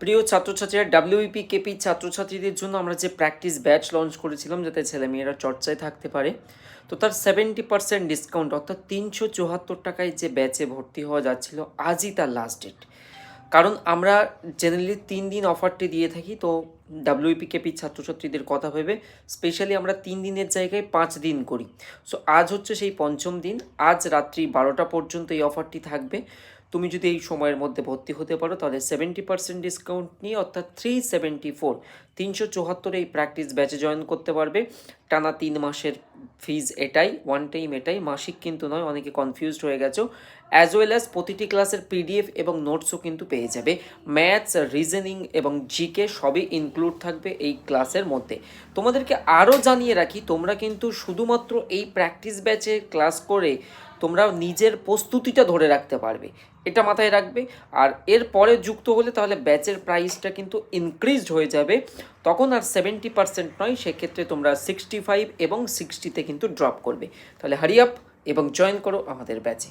প্রিয় ছাত্রছাত্রীরা, ডাব্লিউইপি কেপি ছাত্রছাত্রীদের জন্য আমরা যে প্র্যাকটিস ব্যাচ লঞ্চ করেছিলাম যাতে ছেলেমেয়েরা চর্চায় থাকতে পারে, তো তার 70% ডিসকাউন্ট অর্থাৎ 374 টাকায় যে ব্যাচে ভর্তি হওয়া যাচ্ছিল, আজই তার লাস্ট ডেট। কারণ আমরা জেনারেলি 3 দিন অফারটি দিয়ে থাকি, তো ডাব্লিউপি কেপি ছাত্রছাত্রীদের কথা ভেবে স্পেশালি আমরা 3 দিনের জায়গায় 5 দিন করি। সো আজ হচ্ছে সেই পঞ্চম দিন, আজ রাত্রি 12টা পর্যন্ত এই অফারটি থাকবে। তুমি যদি এই সময়ের মধ্যে ভর্তি হতে পারো তাহলে 70% ডিসকাউন্ট নিয়ে অর্থাৎ 374 এই প্র্যাকটিস ব্যাচে জয়েন করতে পারবে। টানা 3 মাসের ফিজ এটাই, ওয়ান টাইম এটাই, মাসিক কিন্তু নয়, অনেকে কনফিউজড হয়ে গেছো। অ্যাজ ওয়েল অ্যাজ প্রতিটি ক্লাসের পিডিএফ এবং নোটসও কিন্তু পেয়ে যাবে। ম্যাথস, রিজনিং এবং জিকে সবই ইনক্লুড থাকবে এই ক্লাসের মধ্যে। তোমাদেরকে আরও জানিয়ে রাখি, তোমরা কিন্তু শুধুমাত্র এই প্র্যাকটিস ব্যাচে ক্লাস করে তোমরা নিজের প্রস্তুতিটা ধরে রাখতে পারবে, এটা মাথায় রাখবে। আর এর পরে যুক্ত হলে তাহলে ব্যাচের প্রাইসটা কিন্তু ইনক্রিজড হয়ে যাবে, তখন আর 70% নয়, সেক্ষেত্রে তোমরা 65 এবং 60তে কিন্তু ড্রপ করবে। তাহলে হারি আপ এবং জয়েন করো আমাদের ব্যাচে।